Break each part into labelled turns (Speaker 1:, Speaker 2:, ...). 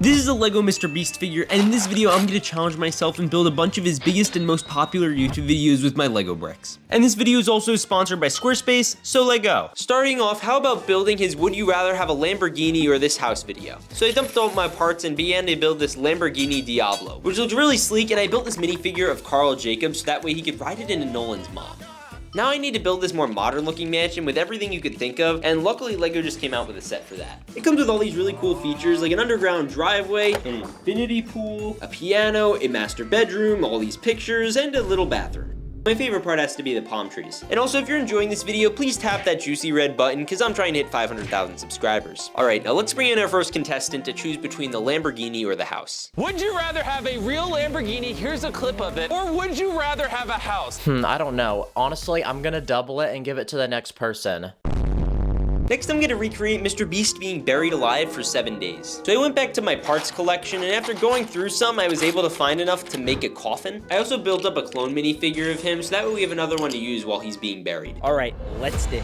Speaker 1: This is a Lego Mr.Beast figure, and in this video I'm gonna challenge myself and build a bunch of his biggest and most popular YouTube videos with my Lego bricks. And this video is also sponsored by Squarespace, so let go. Starting off, how about building his would you rather have a Lamborghini or this house video? So I dumped all my parts and began to build this Lamborghini Diablo, which looks really sleek, and I built this minifigure of Carl Jacobs so that way he could ride it into Nolan's mom. Now I need to build this more modern looking mansion with everything you could think of, and luckily Lego just came out with a set for that. It comes with all these really cool features like an underground driveway, an infinity pool, a piano, a master bedroom, all these pictures, and a little bathroom. My favorite part has to be the palm trees. And also, if you're enjoying this video, please tap that juicy red button because I'm trying to hit 500,000 subscribers. Alright, now let's bring in our first contestant to choose between the Lamborghini or the house.
Speaker 2: Would you rather have a real Lamborghini, here's a clip of it, or would you rather have a house?
Speaker 3: I don't know. Honestly, I'm gonna double it and give it to the next person.
Speaker 1: Next, I'm gonna recreate Mr.Beast being buried alive for 7 days. So I went back to my parts collection, and after going through some, I was able to find enough to make a coffin. I also built up a clone minifigure of him, so that way we have another one to use while he's being buried.
Speaker 4: All right, let's dig.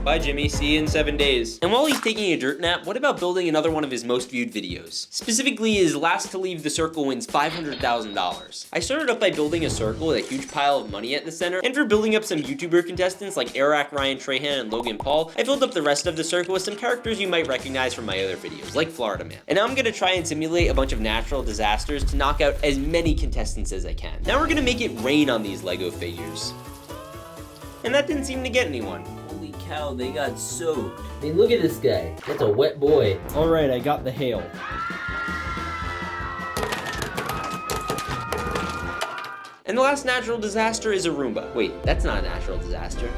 Speaker 1: Bye, Jimmy. See you in 7 days. And while he's taking a dirt nap, what about building another one of his most viewed videos? Specifically, his last to leave the circle wins $500,000. I started up by building a circle with a huge pile of money at the center, and for building up some YouTuber contestants like Eric, Ryan Trahan, and Logan Paul, I filled up the rest of the circle with some characters you might recognize from my other videos, like Florida Man. And now I'm gonna try and simulate a bunch of natural disasters to knock out as many contestants as I can. Now we're gonna make it rain on these Lego figures. And that didn't seem to get anyone.
Speaker 5: Cow, they got soaked. I mean, look at this guy. That's a wet boy.
Speaker 4: All right, I got the hail.
Speaker 1: And the last natural disaster is a Roomba. Wait, that's not a natural disaster.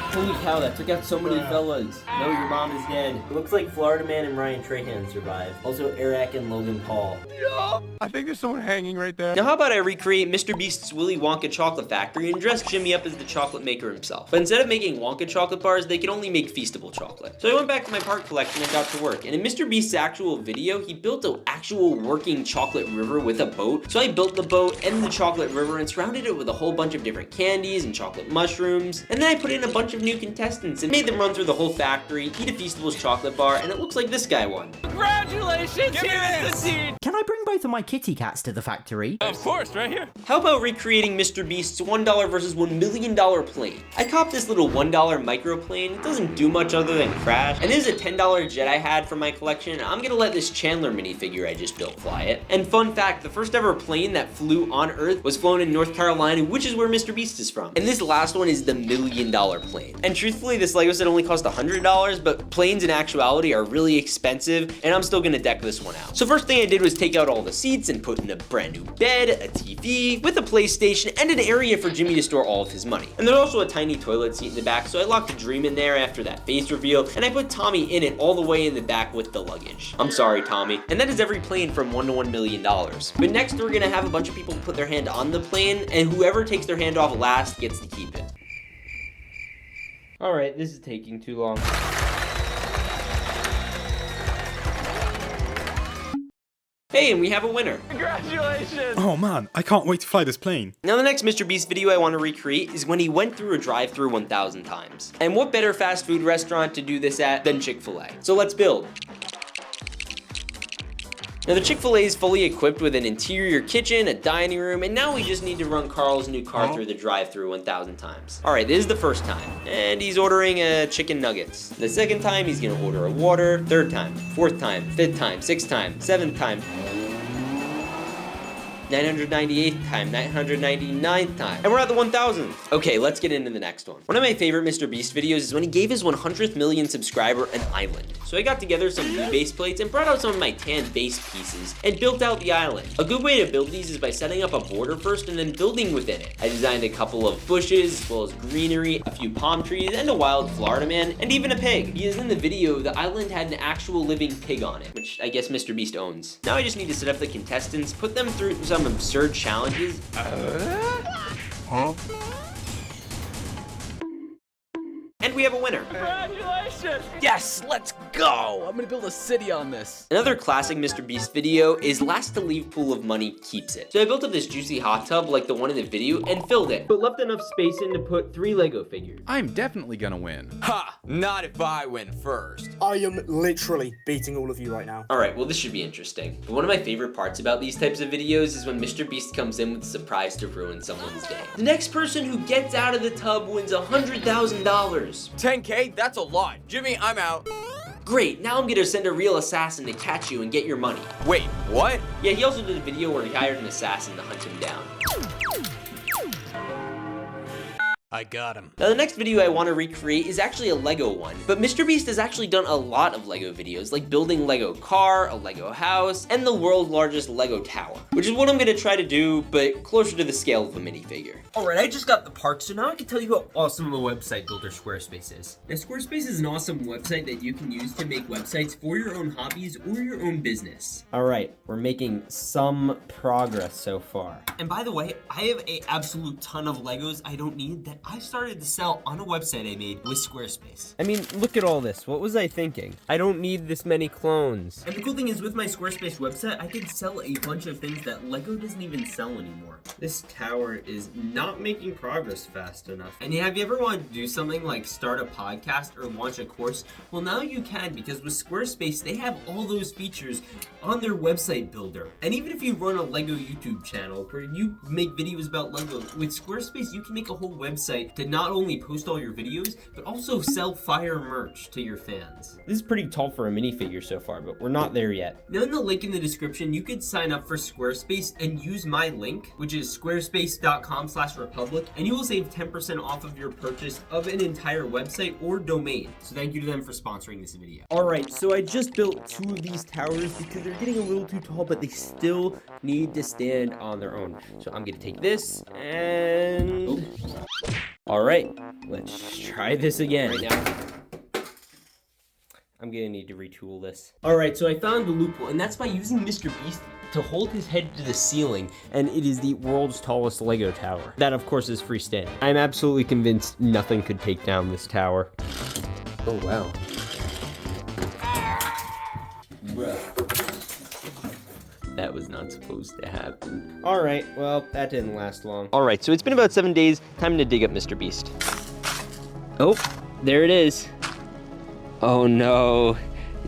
Speaker 5: Holy cow, that took out so many fellas. No, your mom is dead. It looks like Florida Man and Ryan Trahan survived. Also, Eric and Logan Paul.
Speaker 6: Yeah, I think there's someone hanging right there.
Speaker 1: Now how about I recreate Mr.Beast's Willy Wonka chocolate factory and dress Jimmy up as the chocolate maker himself. But instead of making Wonka chocolate bars, they can only make Feastable chocolate. So I went back to my part collection and got to work. And in Mr.Beast's actual video, he built an actual working chocolate river with a boat. So I built the boat and the chocolate river and surrounded it with a whole bunch of different candies and chocolate mushrooms. And then I put in a bunch of new contestants and made them run through the whole factory, eat a Feastable's chocolate bar, and it looks like this guy won.
Speaker 2: Congratulations, here is the seed.
Speaker 4: Can I bring both of my kitty cats to the factory?
Speaker 2: Of course, right here.
Speaker 1: How about recreating Mr.Beast's $1 versus $1 million plane? I copped this little $1 microplane. It doesn't do much other than crash. And this is a $10 jet I had from my collection. I'm gonna let this Chandler minifigure I just built fly it. And fun fact, the first ever plane that flew on Earth was flown in North Carolina, which is where Mr.Beast is from. And this last one is the $1 million plane. And truthfully, this Lego set only cost $100, but planes in actuality are really expensive, and I'm still gonna deck this one out. So first thing I did was take out all the seats and put in a brand new bed, a TV, with a PlayStation, and an area for Jimmy to store all of his money. And there's also a tiny toilet seat in the back, so I locked a Dream in there after that face reveal, and I put Tommy in it all the way in the back with the luggage. I'm sorry, Tommy. And that is every plane from $1 to $1 million. But next we're gonna have a bunch of people put their hand on the plane, and whoever takes their hand off last gets to keep it. Alright, this is taking too long. Hey, and we have a winner.
Speaker 2: Congratulations.
Speaker 7: Oh man, I can't wait to fly this plane.
Speaker 1: Now the next Mr.Beast video I want to recreate is when he went through a drive-thru 1,000 times. And what better fast food restaurant to do this at than Chick-fil-A? So let's build. Now the Chick-fil-A is fully equipped with an interior kitchen, a dining room, and now we just need to run Carl's new car through the drive-thru 1,000 times. Alright, this is the first time, and he's ordering chicken nuggets. The second time, he's gonna order a water. Third time, fourth time, fifth time, sixth time, seventh time. 998th time, 999th time, and we're at the 1000th. Okay, let's get into the next one. One of my favorite Mr.Beast videos is when he gave his 100th million subscriber an island. So I got together some blue base plates and brought out some of my tan base pieces and built out the island. A good way to build these is by setting up a border first and then building within it. I designed a couple of bushes, as well as greenery, a few palm trees, and a wild Florida man, and even a pig. Because in the video, the island had an actual living pig on it, which I guess Mr.Beast owns. Now I just need to set up the contestants, put them through some absurd challenges. And we have a winner.
Speaker 2: Congratulations!
Speaker 8: Yes, let's go. I'm gonna build a city on this.
Speaker 1: Another classic MrBeast video is last to leave pool of money keeps it. So I built up this juicy hot tub like the one in the video and filled it, but left enough space in to put 3 Lego figures.
Speaker 6: I'm definitely gonna win.
Speaker 8: Ha! Not if I win first.
Speaker 9: I am literally beating all of you right now.
Speaker 1: Alright, well this should be interesting. But one of my favorite parts about these types of videos is when MrBeast comes in with a surprise to ruin someone's day. The next person who gets out of the tub wins $100,000.
Speaker 8: 10K? That's a lot. Jimmy, I'm out.
Speaker 1: Great, now I'm gonna send a real assassin to catch you and get your money.
Speaker 8: Wait, what?
Speaker 1: Yeah, he also did a video where he hired an assassin to hunt him down.
Speaker 8: I got him.
Speaker 1: Now the next video I want to recreate is actually a Lego one, but MrBeast has actually done a lot of Lego videos, like building Lego car, a Lego house, and the world's largest Lego tower, which is what I'm gonna try to do, but closer to the scale of a minifigure.
Speaker 5: Alright, I just got the parts, so now I can tell you how awesome the website builder Squarespace is. Now, Squarespace is an awesome website that you can use to make websites for your own hobbies or your own business. Alright, we're making some progress so far. And by the way, I have an absolute ton of Legos I don't need that I started to sell on a website I made with Squarespace. I mean, look at all this. What was I thinking? I don't need this many clones. And the cool thing is with my Squarespace website, I can sell a bunch of things that Lego doesn't even sell anymore. This tower is not making progress fast enough. And have you ever wanted to do something like start a podcast or launch a course? Well, now you can, because with Squarespace, they have all those features on their website builder. And even if you run a Lego YouTube channel where you make videos about Lego, with Squarespace, you can make a whole website to not only post all your videos, but also sell fire merch to your fans. This is pretty tall for a minifigure so far, but we're not there yet. Now in the link in the description, you could sign up for Squarespace and use my link, which is squarespace.com/republic, and you will save 10% off of your purchase of an entire website or domain. So thank you to them for sponsoring this video. Alright, so I just built 2 of these towers because they're getting a little too tall, but they still need to stand on their own. So I'm gonna take this and... Alright, let's try this again. Right now, I'm gonna need to retool this. Alright, so I found the loophole, and that's by using MrBeast to hold his head to the ceiling, and it is the world's tallest Lego tower. That, of course, is freestanding. I'm absolutely convinced nothing could take down this tower. Oh, wow. That was not supposed to happen. Alright, well, that didn't last long. Alright, so it's been about 7 days. Time to dig up MrBeast. Oh, there it is. Oh no,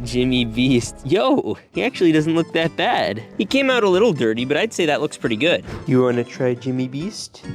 Speaker 5: Jimmy Beast. Yo, he actually doesn't look that bad. He came out a little dirty, but I'd say that looks pretty good. You wanna try Jimmy Beast?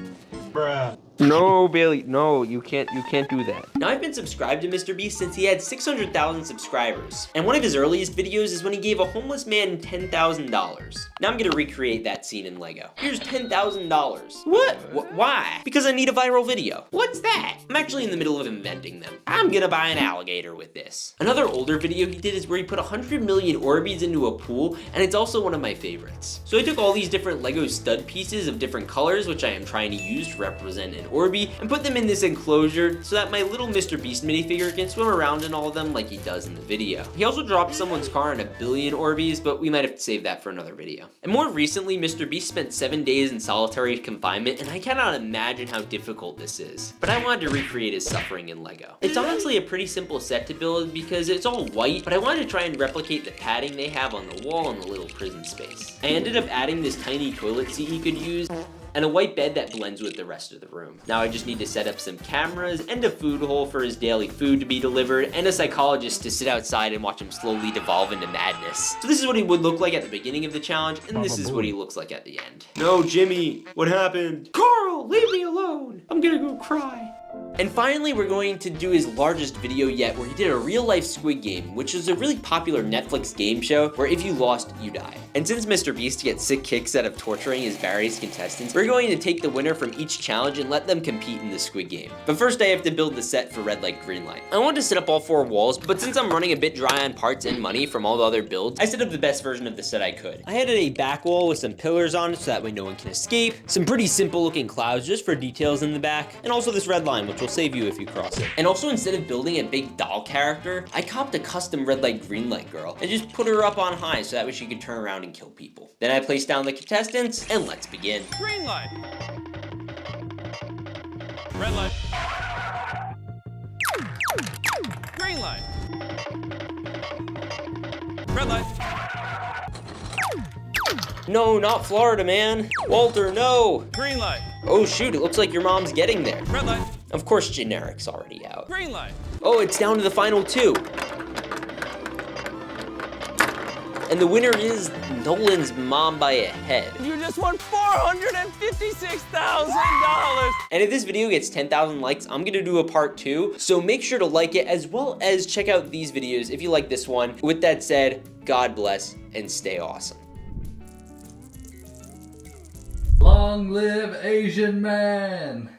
Speaker 5: Bruh. No, Bailey, no, you can't do that. Now, I've been subscribed to MrBeast since he had 600,000 subscribers. And one of his earliest videos is when he gave a homeless man $10,000. Now I'm gonna recreate that scene in Lego. Here's $10,000. What? Why? Because I need a viral video. What's that? I'm actually in the middle of inventing them. I'm gonna buy an alligator with this. Another older video he did is where he put 100 million Orbeez into a pool, and it's also one of my favorites. So I took all these different Lego stud pieces of different colors, which I am trying to use to represent an Orbeez, and put them in this enclosure so that my little MrBeast minifigure can swim around in all of them like he does in the video. He also dropped someone's car in 1 billion Orbeez, but we might have to save that for another video. And more recently, MrBeast spent 7 days in solitary confinement, and I cannot imagine how difficult this is. But I wanted to recreate his suffering in Lego. It's honestly a pretty simple set to build because it's all white, but I wanted to try and replicate the padding they have on the wall in the little prison space. I ended up adding this tiny toilet seat he could use, and a white bed that blends with the rest of the room. Now I just need to set up some cameras and a food hole for his daily food to be delivered, and a psychologist to sit outside and watch him slowly devolve into madness. So this is what he would look like at the beginning of the challenge, and this is what he looks like at the end. No, Jimmy, what happened? Carl, leave me alone. I'm gonna go cry. And finally, we're going to do his largest video yet, where he did a real-life Squid game, which is a really popular Netflix game show where if you lost, you die. And since MrBeast gets sick kicks out of torturing his various contestants, we're going to take the winner from each challenge and let them compete in the Squid game. But first, I have to build the set for red light, green light. I wanted to set up all 4 walls, but since I'm running a bit dry on parts and money from all the other builds, I set up the best version of the set I could. I added a back wall with some pillars on it so that way no one can escape, some pretty simple looking clouds just for details in the back, and also this red line, which will save you if you cross it. And also, instead of building a big doll character, I copped a custom red light, green light girl and just put her up on high so that way she could turn around and kill people. Then I placed down the contestants, and let's begin.
Speaker 2: Green light. Red light. Green light. Red light.
Speaker 1: No, not Florida, man. Walter, no.
Speaker 2: Green light.
Speaker 1: Oh shoot, it looks like your mom's getting there.
Speaker 2: Red light.
Speaker 1: Of course, generic's already out.
Speaker 2: Green light.
Speaker 1: Oh, it's down to the final two. And the winner is Nolan's mom by a head.
Speaker 2: You just won $456,000.
Speaker 1: And if this video gets 10,000 likes, I'm gonna do a part 2. So make sure to like it as well as check out these videos if you like this one. With that said, God bless and stay awesome.
Speaker 10: Long live Asian man!